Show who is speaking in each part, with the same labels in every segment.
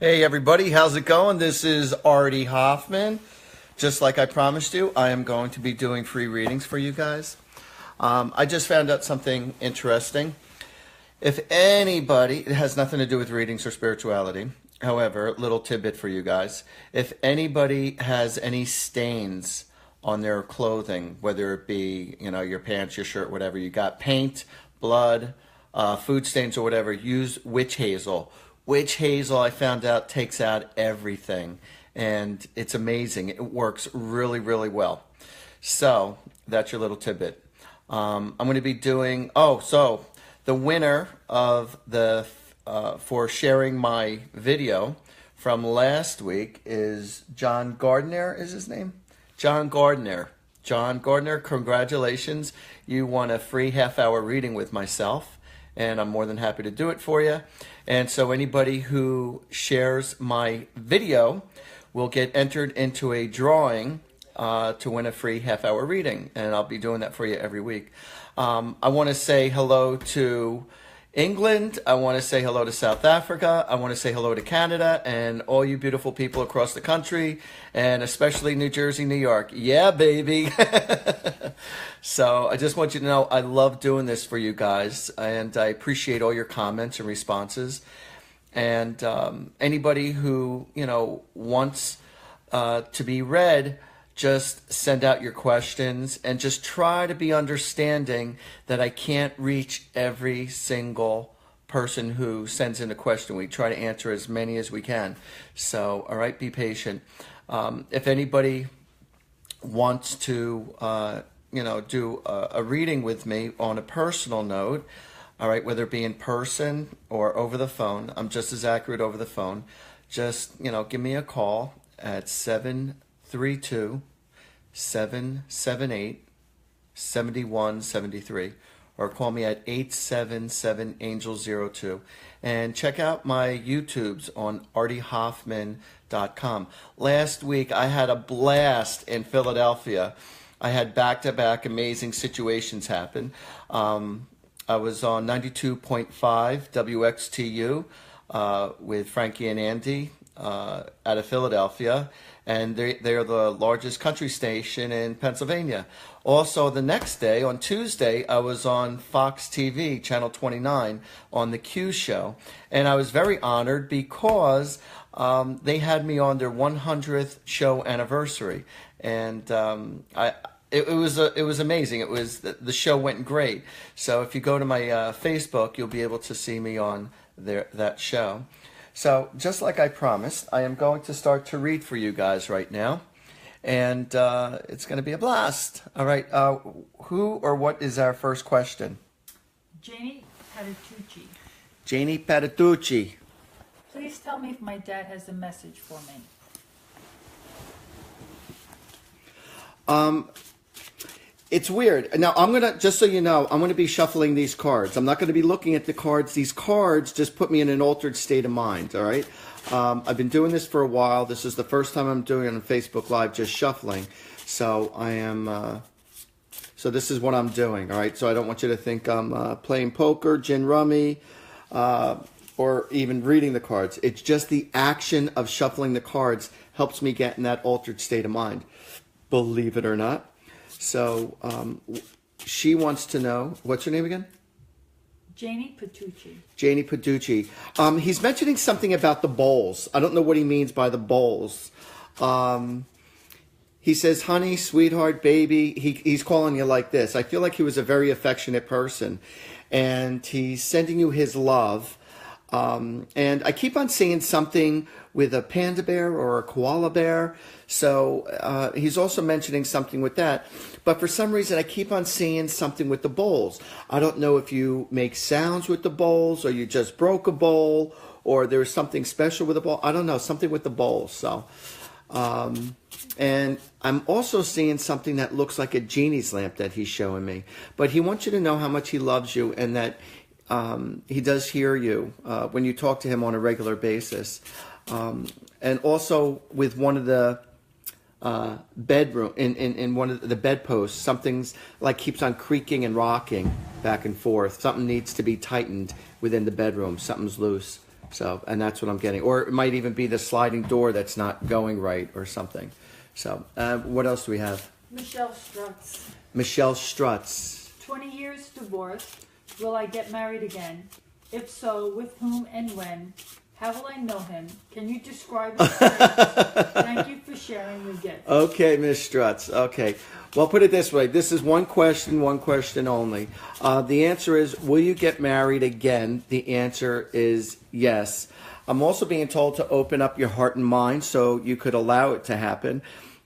Speaker 1: Hey everybody, how's it going? This is Artie Hoffman. Just like I promised you, I am going to be doing free readings for you guys. I just found out something interesting. If anybody, it has nothing to do with readings or spirituality. However, little tidbit for you guys. If anybody has any stains on their clothing, whether it be, your pants, your shirt, whatever, you got paint, blood, food stains or whatever, use witch hazel. Witch hazel, I found out, takes out everything, and it's amazing. It works really, really well. So that's your little tidbit. I'm going to be doing. So the winner of the for sharing my video from last week is John Gardner. Is his name? John Gardner. John Gardner, congratulations! You won a free half-hour reading with myself, and I'm more than happy to do it for you. And so anybody who shares my video will get entered into a drawing to win a free half-hour reading, and I'll be doing that for you every week. I want to say hello to England. I want to say hello to South Africa. I want to say hello to Canada and all you beautiful people across the country, and especially New Jersey, New York. Yeah, baby. So I just want you to know I love doing this for you guys, and I appreciate all your comments and responses. And anybody who, wants to be read, just send out your questions and just try to be understanding that I can't reach every single person who sends in a question. We try to answer as many as we can. So, all right, be patient. If anybody wants to, do a reading with me on a personal note, all right, whether it be in person or over the phone, I'm just as accurate over the phone. Just, give me a call at 732-778-7173 or call me at 877-ANGEL02. And check out my YouTubes on artiehoffman.com. Last week, I had a blast in Philadelphia. I had back-to-back amazing situations happen. I was on 92.5 WXTU with Frankie and Andy out of Philadelphia, and they're the largest country station in Pennsylvania. Also, the next day, on Tuesday, I was on Fox TV, Channel 29, on The Q Show, and I was very honored because they had me on their 100th show anniversary, and It was amazing. It was the show went great. So if you go to my Facebook, you'll be able to see me on that show. So just like I promised, I am going to start to read for you guys right now, and it's going to be a blast. All right, who or what is our first question?
Speaker 2: Janie Patitucci.
Speaker 1: Janie Patitucci.
Speaker 2: Please tell me if my dad has a message for me.
Speaker 1: It's weird. Now, just so you know, I'm going to be shuffling these cards. I'm not going to be looking at the cards. These cards just put me in an altered state of mind, all right? I've been doing this for a while. This is the first time I'm doing it on Facebook Live, just shuffling. So so this is what I'm doing, all right? So I don't want you to think I'm playing poker, gin rummy, or even reading the cards. It's just the action of shuffling the cards helps me get in that altered state of mind, believe it or not. So she wants to know, what's her name again?
Speaker 2: Janie Patitucci.
Speaker 1: Janie Patitucci. He's mentioning something about the bowls. I don't know what he means by the bowls. He says, honey, sweetheart, baby. He's calling you like this. I feel like he was a very affectionate person. And he's sending you his love. And I keep on seeing something with a panda bear or a koala bear. So he's also mentioning something with that. But for some reason, I keep on seeing something with the bowls. I don't know if you make sounds with the bowls or you just broke a bowl or there's something special with the bowl. I don't know, something with the bowls. So, and I'm also seeing something that looks like a genie's lamp that he's showing me. But he wants you to know how much he loves you and that he does hear you when you talk to him on a regular basis. And also with one of the bedroom in one of the bedposts, something's like keeps on creaking and rocking back and forth. Something needs to be tightened within the bedroom. Something's loose. So, and that's what I'm getting. Or it might even be the sliding door that's not going right or something. So, what else do we have?
Speaker 2: Michelle Strutz.
Speaker 1: Michelle Strutz.
Speaker 2: 20 years divorced. Will I get married again? If so, with whom and when? How will I know him? Can you describe his face? Thank you for sharing your gift.
Speaker 1: Okay, Miss Strutz. Okay. Well, put it this way. This is one question only. The answer is, will you get married again? The answer is yes. I'm also being told to open up your heart and mind so you could allow it to happen.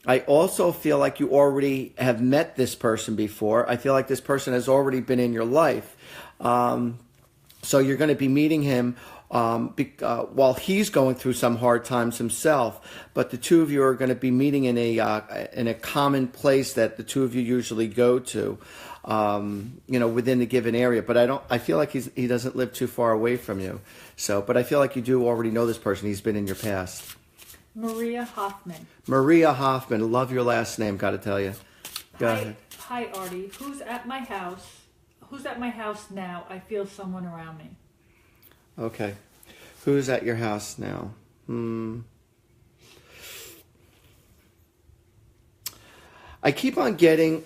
Speaker 1: I also feel like you already have met this person before. I feel like this person has already been in your life. So you're going to be meeting him while he's going through some hard times himself. But the two of you are going to be meeting in a common place that the two of you usually go to, within the given area. But I feel like he doesn't live too far away from you. So, but I feel like you do already know this person. He's been in your past.
Speaker 2: Maria Hoffman.
Speaker 1: Maria Hoffman. Love your last name, got to tell you. Go ahead.
Speaker 2: Hi, Artie. Who's at my house? Who's at my house now? I feel someone around me.
Speaker 1: Okay. Who's at your house now? I keep on getting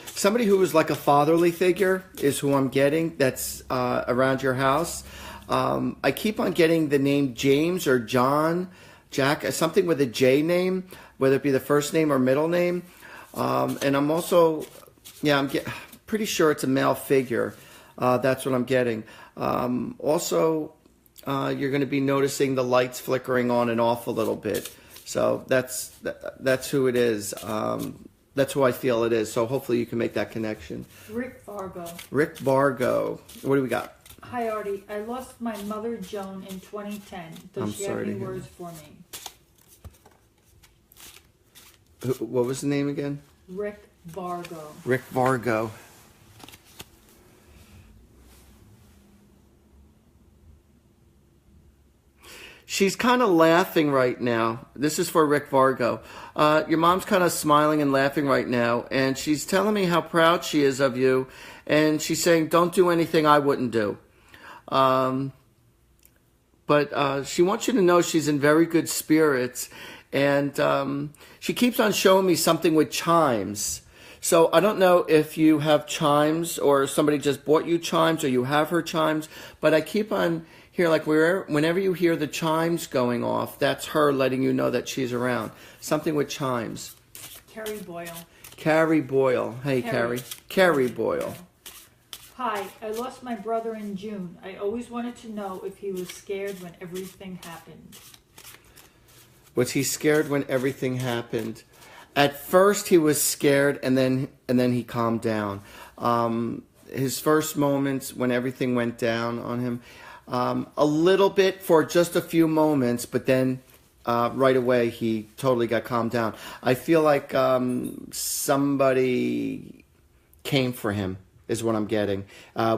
Speaker 1: somebody who is like a fatherly figure is who I'm getting that's around your house. I keep on getting the name James or John, Jack, something with a J name, whether it be the first name or middle name. And I'm also, I'm pretty sure it's a male figure. That's what I'm getting. Also, you're going to be noticing the lights flickering on and off a little bit. So that's who it is. That's who I feel it is. So hopefully you can make that connection.
Speaker 2: Rick Vargo.
Speaker 1: Rick Vargo. What do we got?
Speaker 2: Hi, Artie. I lost my mother, Joan, in 2010. Does she have any words for me?
Speaker 1: What was the name again?
Speaker 2: Rick Vargo.
Speaker 1: Rick Vargo. She's kind of laughing right now. This is for Rick Vargo. Your mom's kind of smiling and laughing right now, and she's telling me how proud she is of you, and she's saying, don't do anything I wouldn't do. But she wants you to know she's in very good spirits, and she keeps on showing me something with chimes. So I don't know if you have chimes or somebody just bought you chimes or you have her chimes, but I keep on here, like whenever you hear the chimes going off, that's her letting you know that she's around. Something with chimes.
Speaker 2: Carrie Boyle.
Speaker 1: Carrie Boyle. Hey, Carrie. Carrie Boyle.
Speaker 2: Hi, I lost my brother in June. I always wanted to know if he was scared when everything happened.
Speaker 1: Was he scared when everything happened? At first he was scared, and then he calmed down. His first moments when everything went down on him, a little bit for just a few moments, but then right away he totally got calmed down. I feel like somebody came for him, is what I'm getting,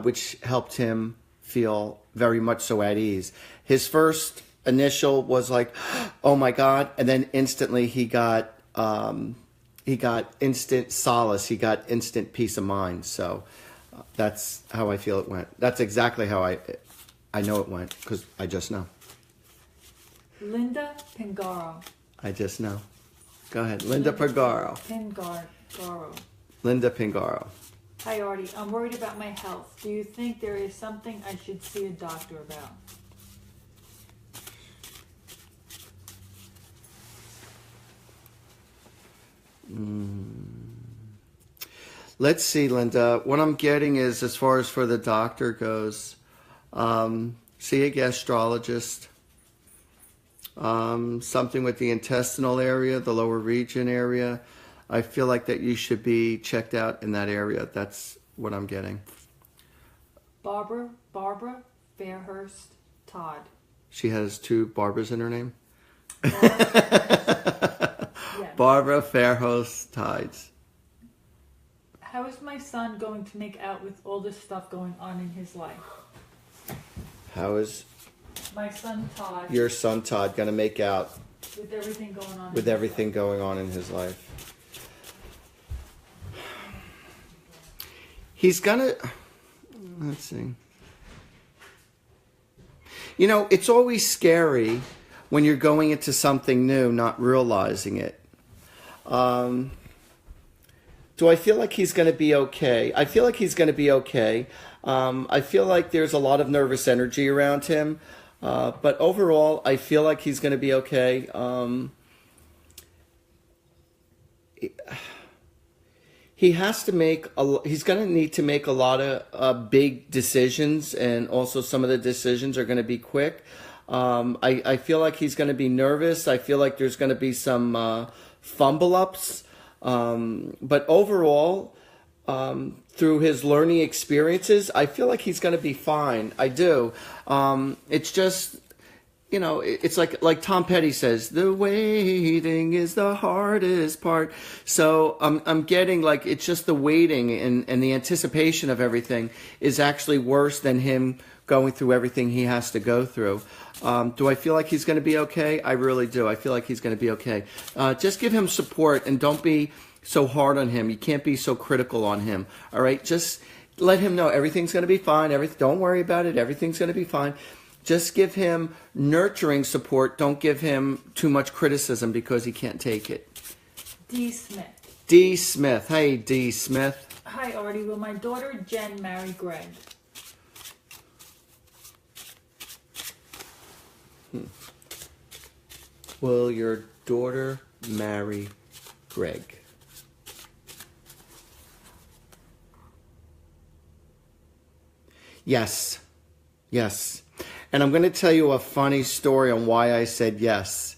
Speaker 1: which helped him feel very much so at ease. His first initial was like, oh my God, and then instantly he got instant solace. He got instant peace of mind. So that's how I feel it went. That's exactly how I know it went, because I just know.
Speaker 2: Linda Pingaro.
Speaker 1: I just know. Go ahead. Linda Pingaro.
Speaker 2: Pingaro.
Speaker 1: Linda Pingaro.
Speaker 2: Hi, Artie. I'm worried about my health. Do you think there is something I should see a doctor about?
Speaker 1: Let's see, Linda. What I'm getting is, as far as for the doctor goes, see a gastrologist. Something with the intestinal area, the lower region area. I feel like that you should be checked out in that area. That's what I'm getting.
Speaker 2: Barbara Fairhurst Todd.
Speaker 1: She has two Barbaras in her name?
Speaker 2: Yes.
Speaker 1: Barbara Fairhurst Tides.
Speaker 2: How is my son going to make out with all this stuff going on in his life?
Speaker 1: How is
Speaker 2: My son Todd.
Speaker 1: your son Todd going to make out
Speaker 2: With everything going on.
Speaker 1: with everything going on in his life? He's going to, let's see. You know, it's always scary when you're going into something new, not realizing it. Do I feel like he's going to be okay? I feel like he's going to be okay. I feel like there's a lot of nervous energy around him. But overall, I feel like he's going to be okay. He's going to need to make a lot of big decisions, and also some of the decisions are going to be quick. I feel like he's going to be nervous. I feel like there's going to be some fumble ups. But overall, through his learning experiences, I feel like he's going to be fine. I do. It's just, you know, it's like Tom Petty says, the waiting is the hardest part. So I'm getting like, it's just the waiting and the anticipation of everything is actually worse than him going through everything he has to go through. Do I feel like he's going to be okay? I really do. I feel like he's going to be okay. Just give him support and don't be so hard on him. You can't be so critical on him. All right? Just let him know everything's going to be fine. Don't worry about it. Everything's going to be fine. Just give him nurturing support. Don't give him too much criticism because he can't take it.
Speaker 2: D. Smith.
Speaker 1: D. Smith. Hey, D. Smith.
Speaker 2: Hi, Artie. Will my daughter Jen marry Greg?
Speaker 1: Will your daughter marry Greg? Yes. Yes. And I'm going to tell you a funny story on why I said yes.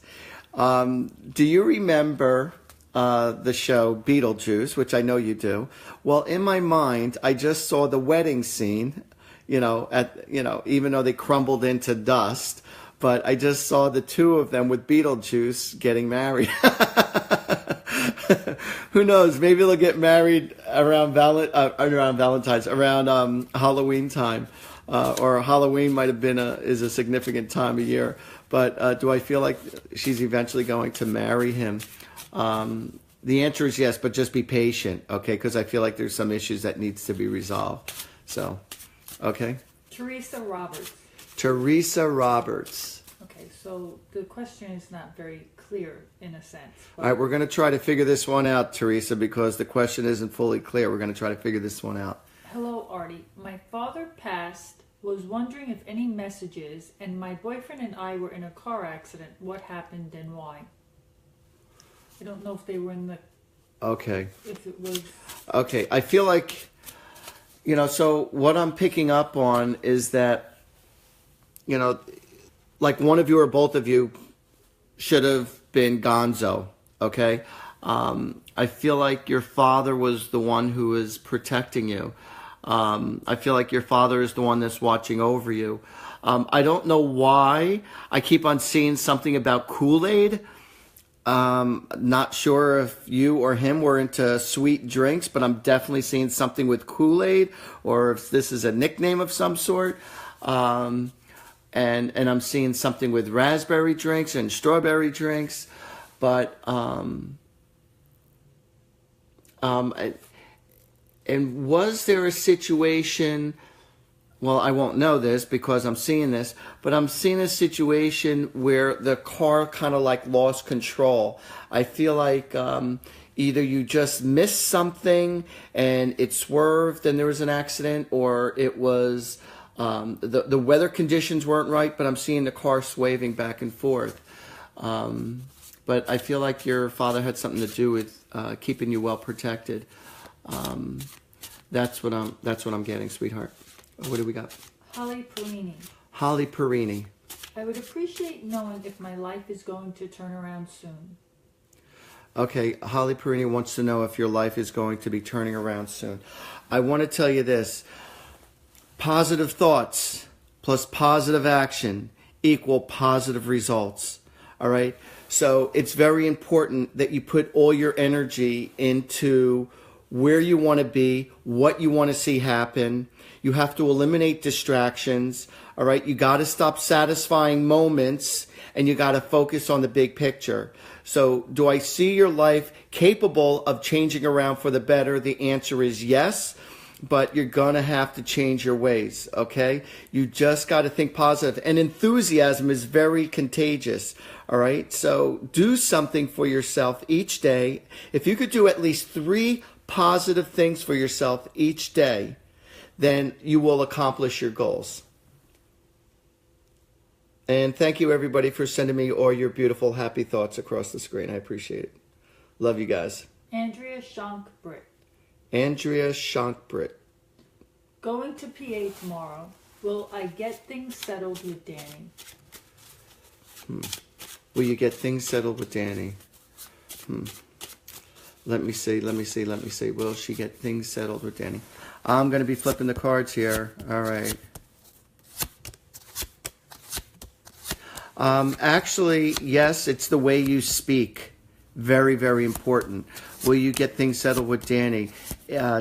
Speaker 1: Do you remember the show Beetlejuice, which I know you do? Well, in my mind, I just saw the wedding scene, even though they crumbled into dust, but I just saw the two of them with Beetlejuice getting married. Who knows? Maybe they'll get married around Halloween time. Or Halloween might have been is a significant time of year. But do I feel like she's eventually going to marry him? The answer is yes, but just be patient, okay? Because I feel like there's some issues that needs to be resolved. So, okay?
Speaker 2: Teresa Roberts.
Speaker 1: Teresa Roberts.
Speaker 2: Okay, so the question is not very clear in a sense.
Speaker 1: All right, we're going to try to figure this one out, Teresa, because the question isn't fully clear. We're going to try to figure this one out.
Speaker 2: Hello, Artie. My father passed, was wondering if any messages, and my boyfriend and I were in a car accident. What happened and why? I don't know if they were in the...
Speaker 1: Okay.
Speaker 2: If it was...
Speaker 1: Okay, I feel like, so what I'm picking up on is that, like one of you or both of you should have been gonzo, okay? I feel like your father was the one who was protecting you. I feel like your father is the one that's watching over you. I don't know why I keep on seeing something about Kool-Aid. Not sure if you or him were into sweet drinks, but I'm definitely seeing something with Kool-Aid, or if this is a nickname of some sort. And I'm seeing something with raspberry drinks and strawberry drinks, but and was there a situation? Well, I won't know this because I'm seeing this, but I'm seeing a situation where the car kind of like lost control. I feel like either you just missed something and it swerved and there was an accident, or it was the weather conditions weren't right, but I'm seeing the car swaying back and forth. But I feel like your father had something to do with keeping you well protected. That's what I'm getting, sweetheart. What do we got?
Speaker 2: Holly Perini.
Speaker 1: Holly Perini.
Speaker 2: I would appreciate knowing if my life is going to turn around soon.
Speaker 1: Okay, Holly Perini wants to know if your life is going to be turning around soon. I want to tell you this. Positive thoughts plus positive action equal positive results. All right? So it's very important that you put all your energy into where you want to be, what you want to see happen. You have to eliminate distractions. All right? You got to stop satisfying moments, and you got to focus on the big picture. So do I see your life capable of changing around for the better? The answer is yes. but you're going to have to change your ways, okay? You just got to think positive. And enthusiasm is very contagious, all right? So do something for yourself each day. If you could do at least 3 positive things for yourself each day, then you will accomplish your goals. And thank you, everybody, for sending me all your beautiful, happy thoughts across the screen. I appreciate it. Love you guys.
Speaker 2: Andrea Shankbritt.
Speaker 1: Andrea Shankbritt.
Speaker 2: Going to PA tomorrow. Will I get things settled with Danny?
Speaker 1: Will you get things settled with Danny? Let me see. Will she get things settled with Danny? I'm going to be flipping the cards here. All right. Actually, yes, it's the way you speak. Very, very important. Will you get things settled with Danny?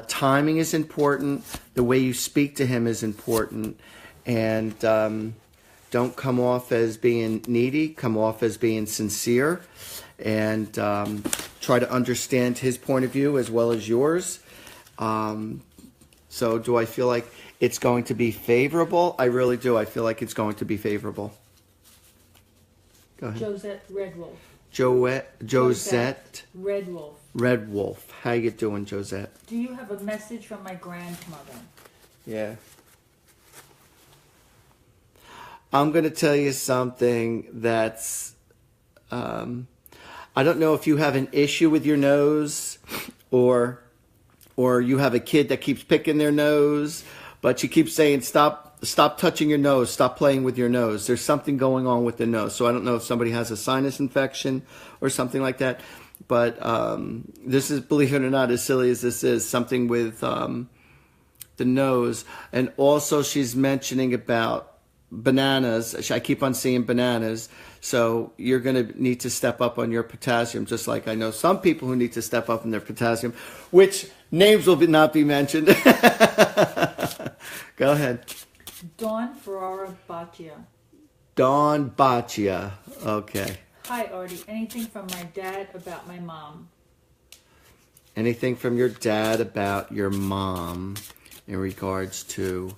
Speaker 1: Timing is important. The way you speak to him is important. And don't come off as being needy. Come off as being sincere. And try to understand his point of view as well as yours. So do I feel like it's going to be favorable? I really do. I feel like it's going to be favorable. Go ahead.
Speaker 2: Josette Redwolf.
Speaker 1: Josette
Speaker 2: Redwolf.
Speaker 1: Redwolf. How you doing, Josette?
Speaker 2: Do you have a message from my grandmother?
Speaker 1: Yeah. I'm going to tell you something that's... I don't know if you have an issue with your nose or you have a kid that keeps picking their nose, but you keep saying, stop touching your nose, stop playing with your nose. There's something going on with the nose. So I don't know if somebody has a sinus infection or something like that. But this is, believe it or not, as silly as this is, something with the nose. And also she's mentioning about bananas. I keep on seeing bananas. So you're going to need to step up on your potassium, just like I know some people who need to step up on their potassium, which names will not be mentioned. Go ahead.
Speaker 2: Dawn Ferrara Baccia.
Speaker 1: Dawn Baccia. Okay.
Speaker 2: Hi, Artie. Anything from my dad about my mom?
Speaker 1: Anything from your dad about your mom in regards to...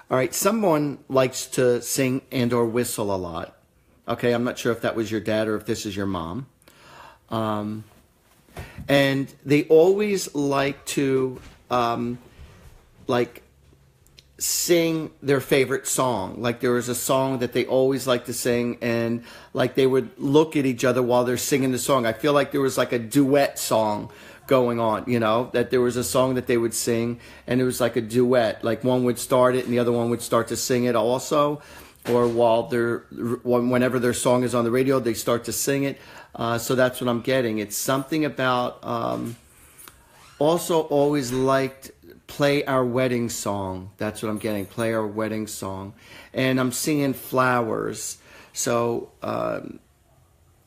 Speaker 1: All right, someone likes to sing and or whistle a lot. Okay, I'm not sure if that was your dad or if this is your mom. And they always like to sing their favorite song. Like there was a song that they always like to sing, and like they would look at each other while they're singing the song. I feel like there was like a duet song going on, you know, that there was a song that they would sing and it was like a duet. Like one would start it and the other one would start to sing it also. Or whenever their song is on the radio, they start to sing it. So that's what I'm getting. It's something about, also always liked play our wedding song. That's what I'm getting, play our wedding song. And I'm singing flowers. So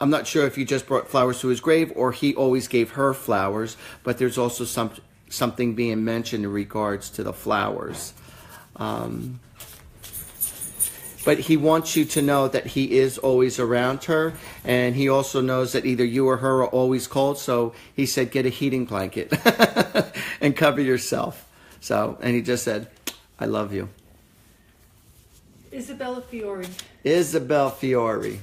Speaker 1: I'm not sure if you just brought flowers to his grave or he always gave her flowers, but there's also something being mentioned in regards to the flowers. But he wants you to know that he is always around her, and he also knows that either you or her are always cold, so he said get a heating blanket and cover yourself. So, and he just said, I love you.
Speaker 2: Isabella Fiore.
Speaker 1: Isabel Fiore.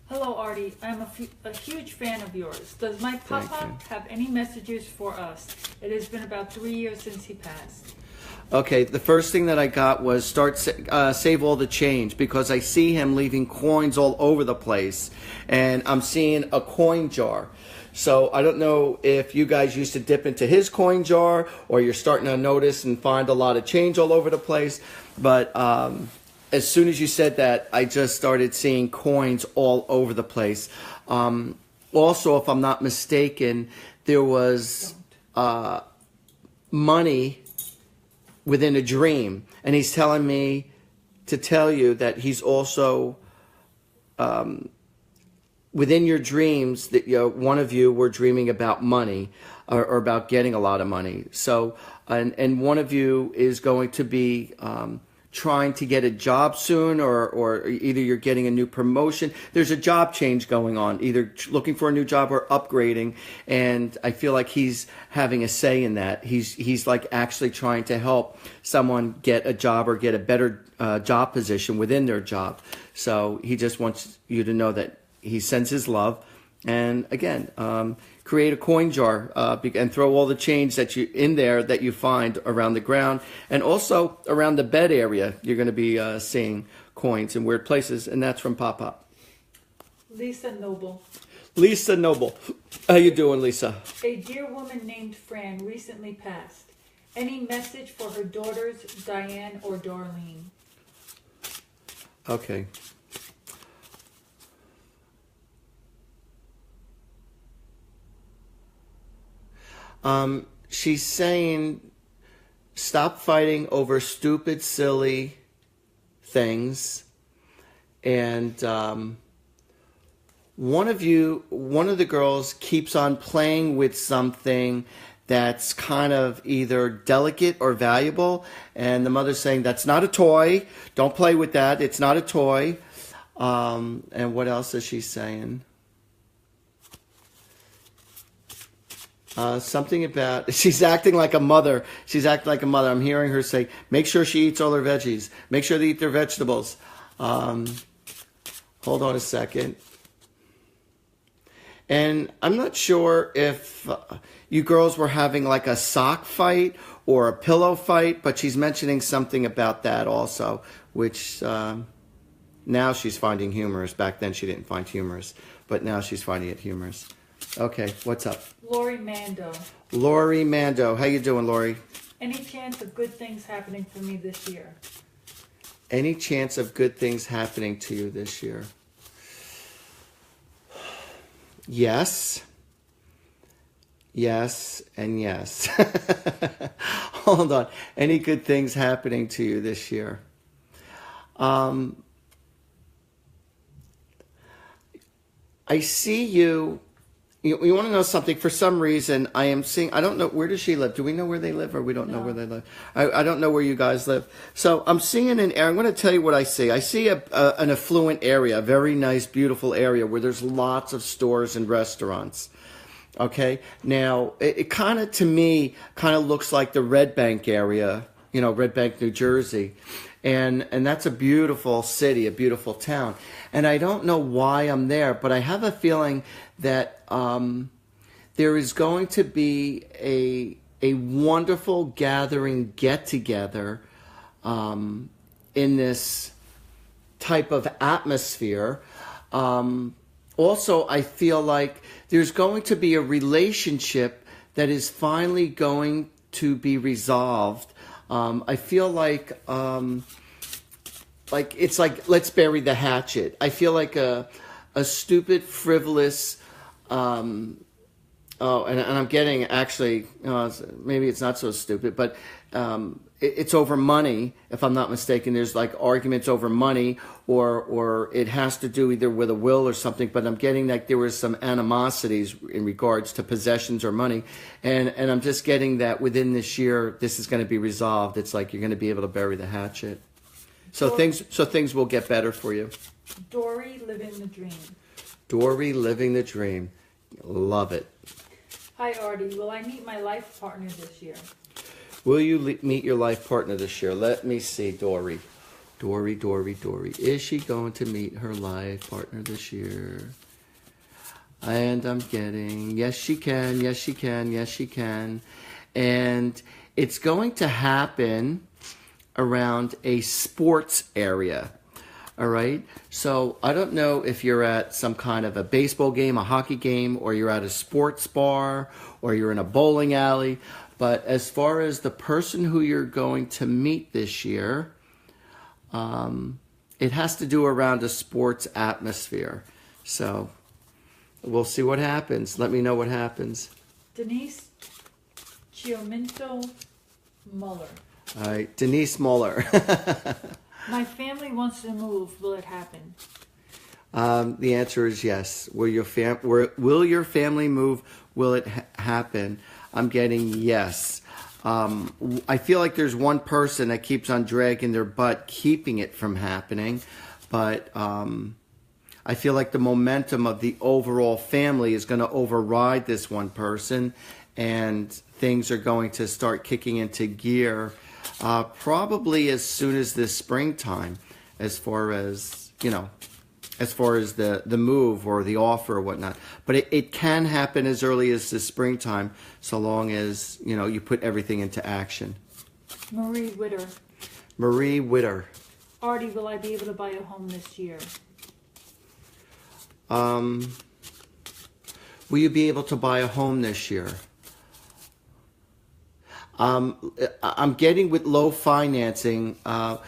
Speaker 2: Hello, Artie. I'm a huge fan of yours. Does my papa have any messages for us? It has been about 3 years since he passed.
Speaker 1: Okay, the first thing that I got was save all the change, because I see him leaving coins all over the place, and I'm seeing a coin jar. So I don't know if you guys used to dip into his coin jar or you're starting to notice and find a lot of change all over the place, but as soon as you said that, I just started seeing coins all over the place. Also, if I'm not mistaken, there was money within a dream, and he's telling me to tell you that he's also within your dreams that one of you were dreaming about money or about getting a lot of money. So and one of you is going to be trying to get a job soon, or either you're getting a new promotion. There's a job change going on, either looking for a new job or upgrading. And I feel like he's having a say in that. He's like actually trying to help someone get a job or get a better job position within their job. So he just wants you to know that he sends his love. And again, create a coin jar and throw all the change that you in there that you find around the ground, and also around the bed area. You're going to be seeing coins in weird places, and that's from Pop Pop.
Speaker 2: Lisa Noble.
Speaker 1: Lisa Noble, how you doing, Lisa?
Speaker 2: A dear woman named Fran recently passed. Any message for her daughters, Diane or Darlene?
Speaker 1: Okay. She's saying, stop fighting over stupid, silly things. And one of the girls keeps on playing with something that's kind of either delicate or valuable. And the mother's saying, that's not a toy. Don't play with that. It's not a toy. And what else is she saying? Something about, she's acting like a mother. She's acting like a mother. I'm hearing her say, make sure she eats all her veggies. Make sure they eat their vegetables. Hold on a second. And I'm not sure if you girls were having like a sock fight or a pillow fight, but she's mentioning something about that also, which now she's finding humorous. Back then she didn't find humorous, but now she's finding it humorous. Okay, what's up?
Speaker 2: Lori Mando.
Speaker 1: Lori Mando. How you doing, Lori?
Speaker 2: Any chance of good things happening for me this year?
Speaker 1: Any chance of good things happening to you this year? Yes. Yes and yes. Hold on. Any good things happening to you this year? I see you. You want to know something? For some reason, I am seeing, I don't know, where does she live? Do we know where they live, or we don't know where they live? I don't know where you guys live. So I'm seeing an area, I'm going to tell you what I see. I see an affluent area, a very nice, beautiful area where there's lots of stores and restaurants. Okay? Now, it kind of, to me, kind of looks like the Red Bank area, Red Bank, New Jersey. And that's a beautiful city, a beautiful town. And I don't know why I'm there, but I have a feeling that there is going to be a wonderful gathering, get-together in this type of atmosphere. Also, I feel like there's going to be a relationship that is finally going to be resolved. I feel like it's like, let's bury the hatchet. I feel like a stupid, frivolous, and I'm getting actually, maybe it's not so stupid, but it's over money, if I'm not mistaken. There's like arguments over money, or it has to do either with a will or something, but I'm getting like there was some animosities in regards to possessions or money, and I'm just getting that within this year, this is going to be resolved. It's like you're going to be able to bury the hatchet. So things will get better for you.
Speaker 2: Dory living the dream.
Speaker 1: Dory living the dream. Love it.
Speaker 2: Hi, Artie. Will I meet my life partner this year?
Speaker 1: Will you meet your life partner this year? Let me see, Dory. Dory. Is she going to meet her life partner this year? And I'm getting, yes, she can. Yes, she can. Yes, she can. And it's going to happen around a sports area. All right. So I don't know if you're at some kind of a baseball game, a hockey game, or you're at a sports bar, or you're in a bowling alley. But as far as the person who you're going to meet this year, it has to do around a sports atmosphere. So we'll see what happens. Let me know what happens.
Speaker 2: Denise Chiominto Muller.
Speaker 1: All right. Denise Muller.
Speaker 2: My family wants to move. Will it happen?
Speaker 1: The answer is yes. Will your family move? Will it happen? I'm getting yes. I feel like there's one person that keeps on dragging their butt, keeping it from happening. But I feel like the momentum of the overall family is going to override this one person, and things are going to start kicking into gear probably as soon as this springtime, as far as, the move or the offer or whatnot. But it can happen as early as the springtime, so long as, you put everything into action.
Speaker 2: Marie Witter.
Speaker 1: Marie Witter.
Speaker 2: Artie, will I be able to buy a home this year?
Speaker 1: Will you be able to buy a home this year? I'm getting with low financing, I'm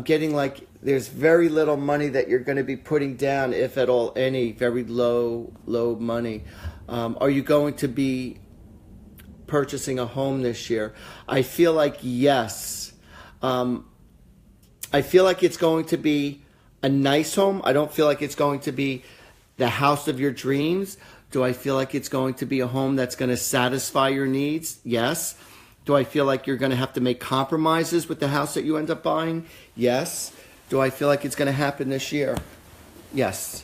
Speaker 1: getting like there's very little money that you're going to be putting down, if at all any, very low money. Are you going to be purchasing a home this year? I feel like yes. I feel like it's going to be a nice home. I don't feel like it's going to be the house of your dreams. Do I feel like it's going to be a home that's going to satisfy your needs? Yes. Do I feel like you're going to have to make compromises with the house that you end up buying? Yes. Do I feel like it's going to happen this year? Yes.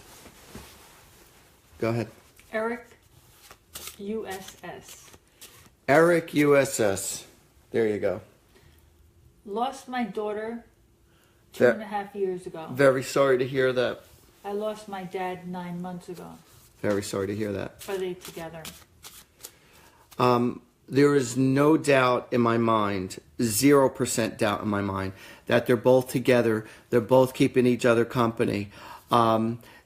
Speaker 1: Go ahead.
Speaker 2: Eric, USS.
Speaker 1: Eric, USS. There you go.
Speaker 2: Lost my daughter 2.5 years ago.
Speaker 1: Very sorry to hear that.
Speaker 2: I lost my dad 9 months ago.
Speaker 1: Very sorry to hear that.
Speaker 2: Are they together?
Speaker 1: There is no doubt in my mind, 0% doubt in my mind, that they're both together. They're both keeping each other company.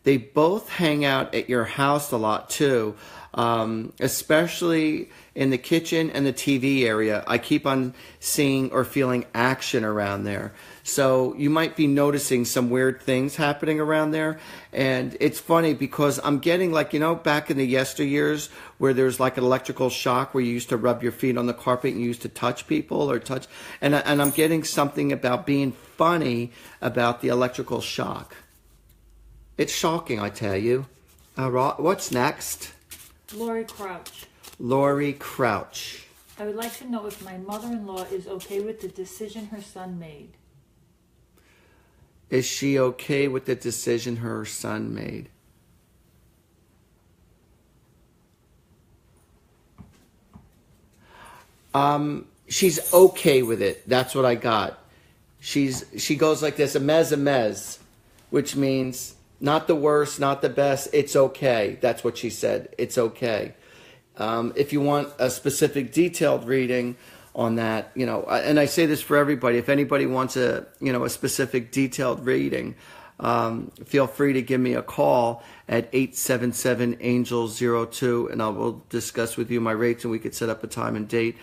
Speaker 1: They both hang out at your house a lot too, especially in the kitchen and the TV area. I keep on seeing or feeling action around there. So you might be noticing some weird things happening around there. And it's funny because I'm getting like, back in the yesteryears where there's like an electrical shock where you used to rub your feet on the carpet and you used to touch people or touch. And I'm getting something about being funny about the electrical shock. It's shocking, I tell you. What's next?
Speaker 2: Lori Crouch.
Speaker 1: Lori Crouch.
Speaker 2: I would like to know if my mother-in-law is okay with the decision her son made.
Speaker 1: Is she okay with the decision her son made? She's okay with it. That's what I got. She goes like this, a mez, which means not the worst, not the best. It's okay. That's what she said. It's okay. If you want a specific detailed reading on that, and I say this for everybody, if anybody wants a specific detailed reading, feel free to give me a call at 877-ANGEL-02 and I will discuss with you my rates and we could set up a time and date.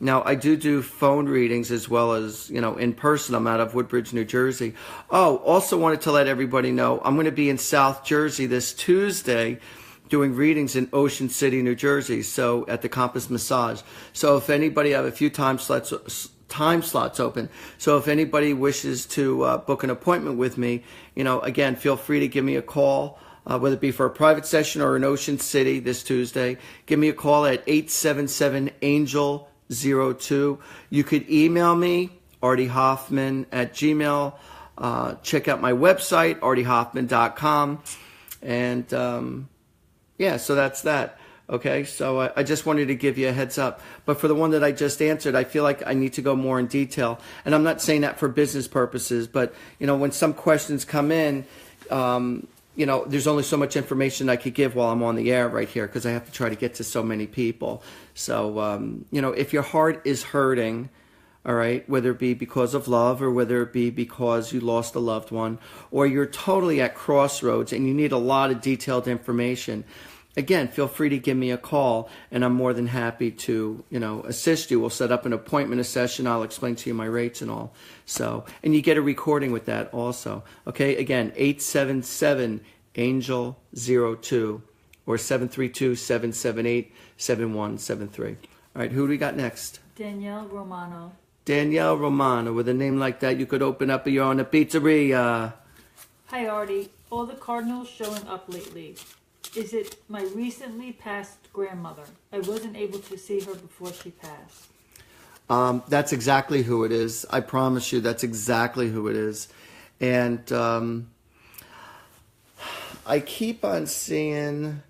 Speaker 1: Now, I do phone readings as well as, in person. I'm out of Woodbridge, New Jersey. Oh, also wanted to let everybody know I'm going to be in South Jersey this Tuesday doing readings in Ocean City, New Jersey, so at the Compass Massage. So if anybody, I have a few time slots open. So if anybody wishes to book an appointment with me, again, feel free to give me a call, whether it be for a private session or in Ocean City this Tuesday. Give me a call at 877-ANGEL-02. You could email me, Artie Hoffman at Gmail. Check out my website, artiehoffman.com. And so that's that. Okay, so I just wanted to give you a heads up. But for the one that I just answered, I feel like I need to go more in detail. And I'm not saying that for business purposes, but, when some questions come in, there's only so much information I could give while I'm on the air right here because I have to try to get to so many people. So, if your heart is hurting, all right, whether it be because of love or whether it be because you lost a loved one or you're totally at crossroads and you need a lot of detailed information, again, feel free to give me a call and I'm more than happy to, assist you. We'll set up an appointment, a session. I'll explain to you my rates and all. So, and you get a recording with that also. Okay, again, 877-ANGEL-02 or 732-778-7173. All right, who do we got next?
Speaker 2: Danielle Romano.
Speaker 1: Danielle Romano. With a name like that, you could open up your own pizzeria.
Speaker 2: Hi, Artie. All the Cardinals showing up lately. Is it my recently passed grandmother? I wasn't able to see her before she passed.
Speaker 1: That's exactly who it is. I promise you, that's exactly who it is. And I keep on seeing.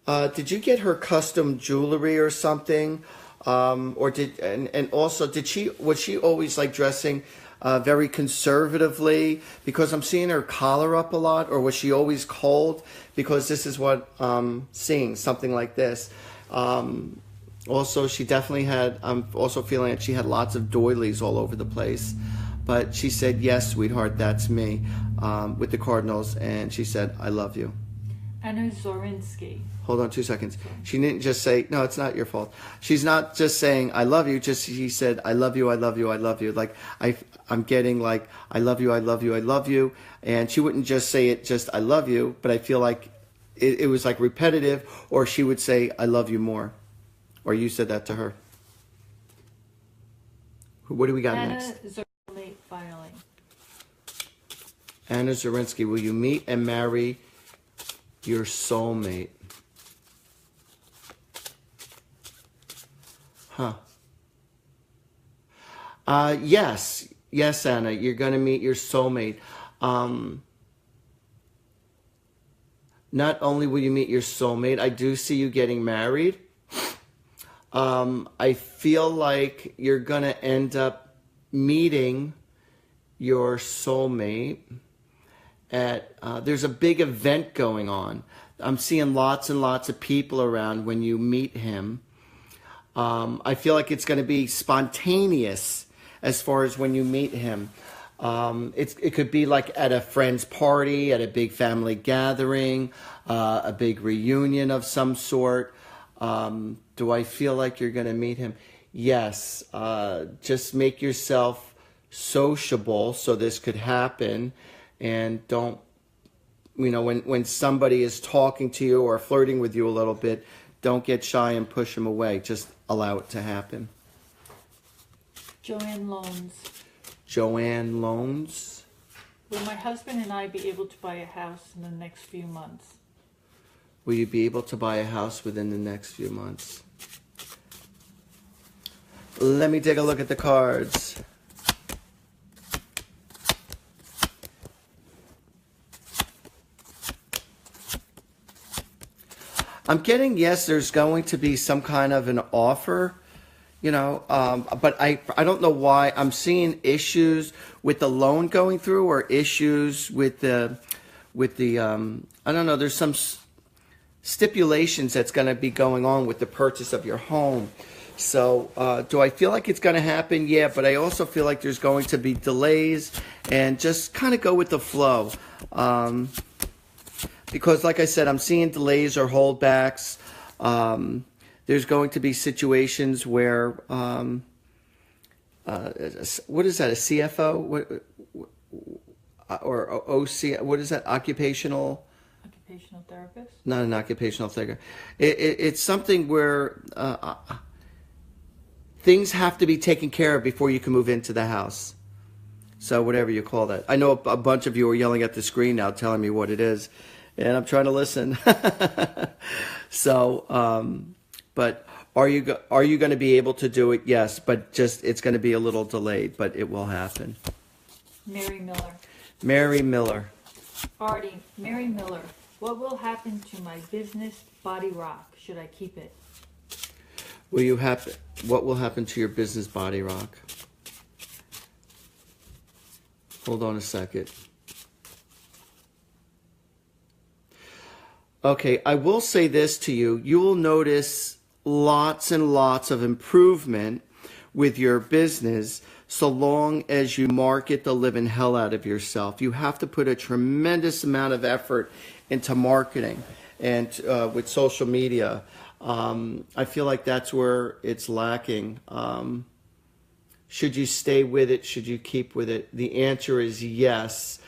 Speaker 1: Did you get her custom jewelry or something? Or did and also was she always like dressing very conservatively? Because I'm seeing her collar up a lot, or was she always cold? Because this is what I'm seeing, something like this. Also, she definitely had. I'm also feeling that she had lots of doilies all over the place. But she said, "Yes, sweetheart, that's me," with the Cardinals, and she said, "I love you."
Speaker 2: Anna Zorinsky.
Speaker 1: Hold on 2 seconds. She didn't just say, no, it's not your fault. She's not just saying, I love you. Just she said, I love you, I love you, I love you. Like, I'm getting like, I love you, I love you, I love you. And she wouldn't just say it just, I love you. But I feel like it was like repetitive. Or she would say, I love you more. Or you said that to her. What do we got next?
Speaker 2: Anna Zorinsky, finally.
Speaker 1: Anna Zorinsky, will you meet and marry your soulmate? Huh. Yes, Anna, you're going to meet your soulmate. Not only will you meet your soulmate, I do see you getting married. I feel like you're going to end up meeting your soulmate at, there's a big event going on. I'm seeing lots and lots of people around when you meet him. I feel like it's going to be spontaneous as far as when you meet him. It could be like at a friend's party, at a big family gathering, a big reunion of some sort. Do I feel like you're going to meet him? Yes. Just make yourself sociable so this could happen. And don't, when somebody is talking to you or flirting with you a little bit, don't get shy and push them away. Just allow it to happen.
Speaker 2: Joanne Loans.
Speaker 1: Joanne Loans.
Speaker 2: Will my husband and I be able to buy a house in the next few months?
Speaker 1: Will you be able to buy a house within the next few months? Let me take a look at the cards. I'm getting, yes, there's going to be some kind of an offer, but I don't know why. I'm seeing issues with the loan going through or issues with the I don't know, there's some stipulations that's going to be going on with the purchase of your home. So do I feel like it's going to happen? Yeah, but I also feel like there's going to be delays, and just kind of go with the flow. Because like I said, I'm seeing delays or holdbacks. There's going to be situations where, what is that, a CFO? Or OC, what is that, occupational?
Speaker 2: Occupational therapist?
Speaker 1: Not an occupational therapist. It's something where things have to be taken care of before you can move into the house. So whatever you call that. I know a bunch of you are yelling at the screen now telling me what it is. And I'm trying to listen. So, but are you going to be able to do it? Yes, but just it's going to be a little delayed, but it will happen.
Speaker 2: Mary Miller.
Speaker 1: Mary Miller.
Speaker 2: Artie, Mary Miller. What will happen to my business Body Rock? Should I keep it?
Speaker 1: What will happen to your business Body Rock? Hold on a second. Okay, I will say this to you. You will notice lots and lots of improvement with your business so long as you market the living hell out of yourself. You have to put a tremendous amount of effort into marketing and with social media. I feel like that's where it's lacking. Should you stay with it? Should you keep with it? The answer is yes,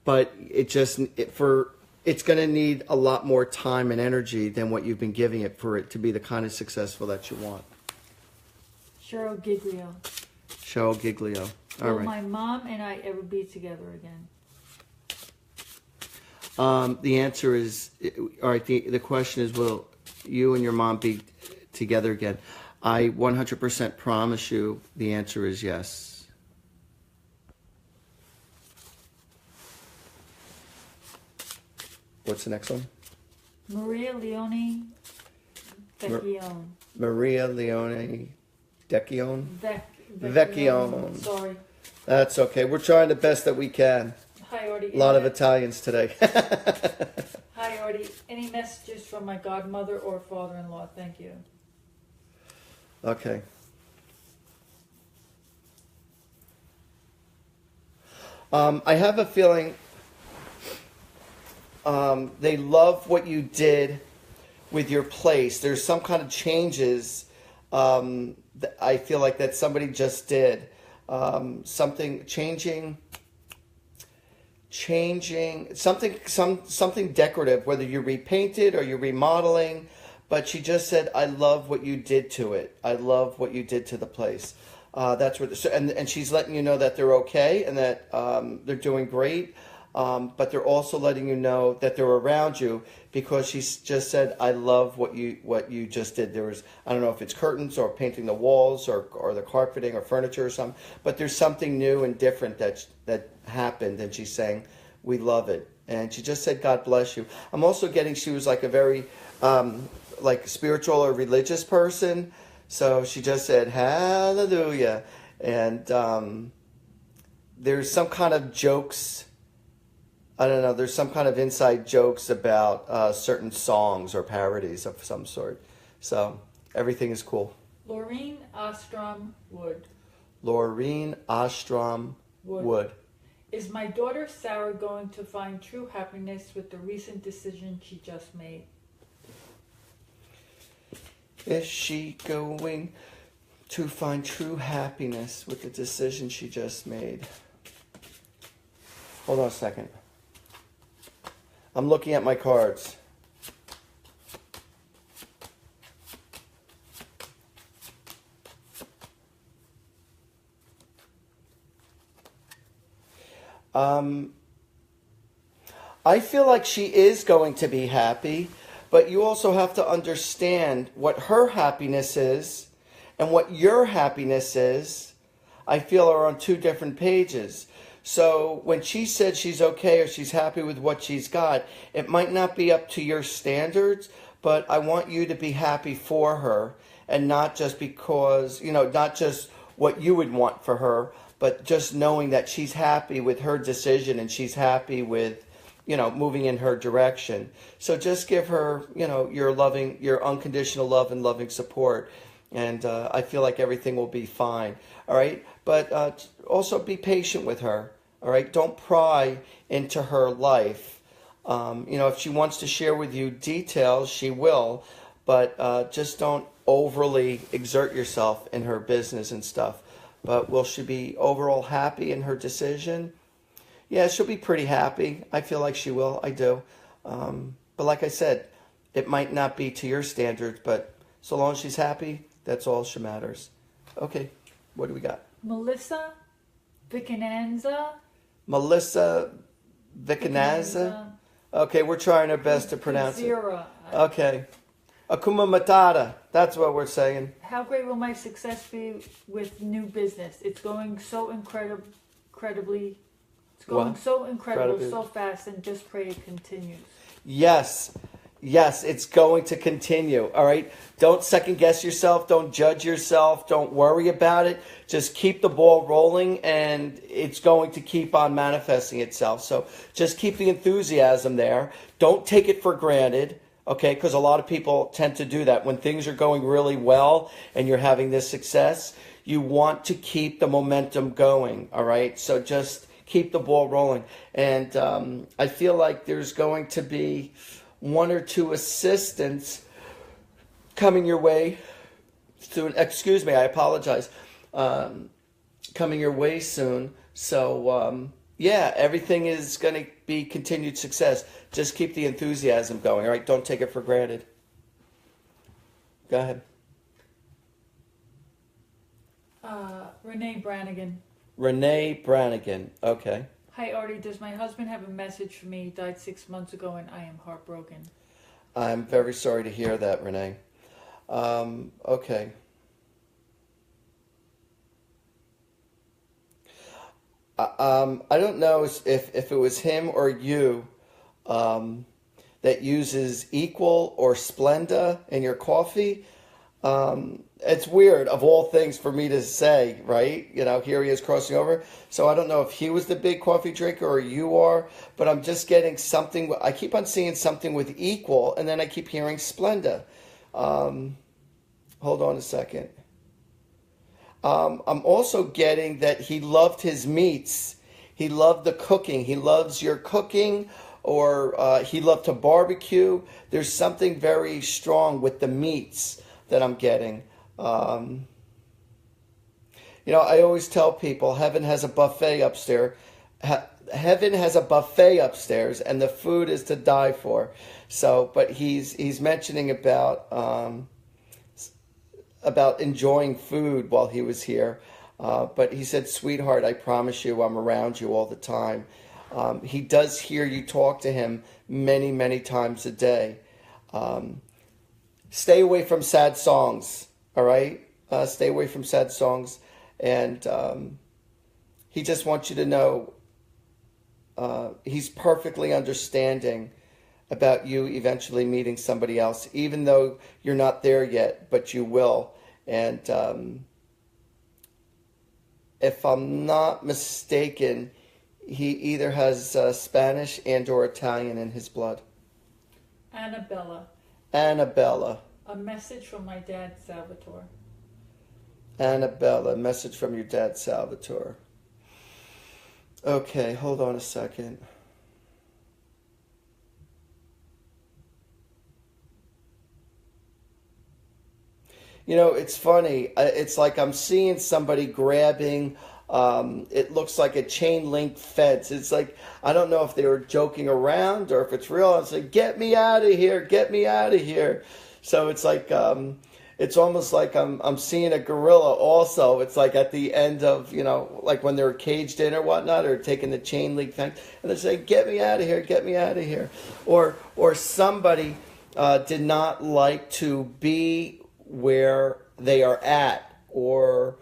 Speaker 1: but it's going to need a lot more time and energy than what you've been giving it for it to be the kind of successful that you want.
Speaker 2: Cheryl Giglio.
Speaker 1: Cheryl Giglio. All
Speaker 2: Will
Speaker 1: right.
Speaker 2: my mom and I ever be together again?
Speaker 1: The answer is, all right, the question is, will you and your mom be together again? I 100% promise you the answer is yes. What's the next one?
Speaker 2: Maria Leone Vecchione.
Speaker 1: Maria Leone Vecchione?
Speaker 2: Vecchione. Sorry.
Speaker 1: That's okay. We're trying the best that we can.
Speaker 2: Hi, Artie.
Speaker 1: A lot of Italians today.
Speaker 2: Hi, Artie. Any messages from my godmother or father-in-law? Thank you.
Speaker 1: Okay. I have a feeling they love what you did with your place. There's some kind of changes that I feel like that somebody just did. Something changing, something decorative, whether you repainted or you're remodeling. But she just said, "I love what you did to it. I love what you did to the place." That's what, and she's letting you know that they're okay and that they're doing great. But they're also letting you know that they're around you because she's just said, "I love what you just did." There was, I don't know if it's curtains or painting the walls or the carpeting or furniture or something, but there's something new and different that happened, and she's saying, "We love it." And she just said, "God bless you." I'm also getting she was like a very like spiritual or religious person, so she just said, "Hallelujah," and there's some kind of jokes. I don't know, there's some kind of inside jokes about certain songs or parodies of some sort. So everything is cool.
Speaker 2: Laureen Ostrom Wood.
Speaker 1: Laureen Ostrom Wood.
Speaker 2: Is my daughter Sarah going to find true happiness with the recent decision she just made?
Speaker 1: Is she going to find true happiness with the decision she just made? Hold on a second. I'm looking at my cards. I feel like she is going to be happy, but you also have to understand what her happiness is and what your happiness is, I feel are on two different pages. So when she said she's okay or she's happy with what she's got, it might not be up to your standards, but I want you to be happy for her and not just because, not just what you would want for her, but just knowing that she's happy with her decision and she's happy with, moving in her direction. So just give her, your unconditional love and loving support. And I feel like everything will be fine. All right. But also be patient with her. All right. Don't pry into her life. If she wants to share with you details, she will. But just don't overly exert yourself in her business and stuff. But will she be overall happy in her decision? Yeah, she'll be pretty happy. I feel like she will. I do. But like I said, it might not be to your standards, but so long as she's happy, that's all that matters. Okay, what do we got?
Speaker 2: Melissa Vicinanza.
Speaker 1: Melissa Vicinanza. Okay, we're trying our best to pronounce it. Okay. Akuma Matata. That's what we're saying.
Speaker 2: How great will my success be with new business? It's going so incredibly. It's going so incredible, so fast, and just pray it continues. Yes,
Speaker 1: it's going to continue. All right. Don't second guess yourself. Don't judge yourself. Don't worry about it. Just keep the ball rolling, and it's going to keep on manifesting itself. So just keep the enthusiasm there. Don't take it for granted. Okay, because a lot of people tend to do that. When things are going really well and you're having this success, you want to keep the momentum going, all right? So just keep the ball rolling. And I feel like there's going to be one or two assistants coming your way soon. Excuse me, I apologize. Coming your way soon. So, everything is going to be continued success. Just keep the enthusiasm going, all right? Don't take it for granted. Go ahead.
Speaker 2: Renee Brannigan.
Speaker 1: Renee Brannigan. Okay.
Speaker 2: Hi, Artie. Does my husband have a message for me? He died 6 months ago and I am heartbroken.
Speaker 1: I'm very sorry to hear that, Renee. Okay. I don't know if it was him or you that uses Equal or Splenda in your coffee. It's weird, of all things, for me to say, right? You know, here he is crossing over. So I don't know if he was the big coffee drinker or you are, but I'm just getting something. I keep on seeing something with Equal, and then I keep hearing Splenda. Hold on a second. I'm also getting that he loved his meats. He loved the cooking. He loves your cooking, or he loved to barbecue. There's something very strong with the meats that I'm getting. You know, I always tell people heaven has a buffet upstairs. Heaven has a buffet upstairs, and the food is to die for. So, but he's mentioning about enjoying food while he was here. But he said, "Sweetheart, I promise you I'm around you all the time." He does hear you talk to him many, many times a day. Stay away from sad songs, all right? Stay away from sad songs. And he just wants you to know he's perfectly understanding about you eventually meeting somebody else, even though you're not there yet, but you will. And if I'm not mistaken, he either has Spanish and or Italian in his blood.
Speaker 2: Annabella.
Speaker 1: Annabella.
Speaker 2: A message from my dad, Salvatore.
Speaker 1: Annabella, message from your dad, Salvatore. Okay, hold on a second. You know, it's funny. It's like I'm seeing somebody grabbing, it looks like a chain link fence. It's like, I don't know if they were joking around or if it's real. It's like, get me out of here, get me out of here. So it's like, it's almost like I'm seeing a gorilla also. It's like at the end of, you know, like when they're caged in or whatnot, or taking the chain link fence, and they're saying, get me out of here, get me out of here. Or somebody did not like to be where they are at, or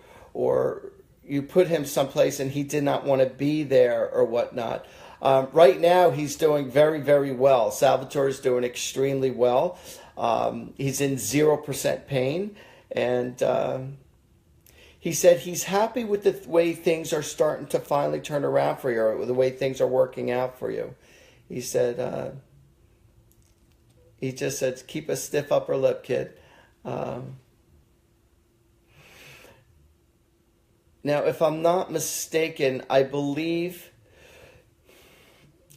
Speaker 1: you put him someplace and he did not want to be there or whatnot. Right now he's doing very, very well. Salvatore is doing extremely well. He's in 0% pain, and he said he's happy with the way things are starting to finally turn around for you, or the way things are working out for you. He said, he just said, keep a stiff upper lip, kid. Now, if I'm not mistaken, I believe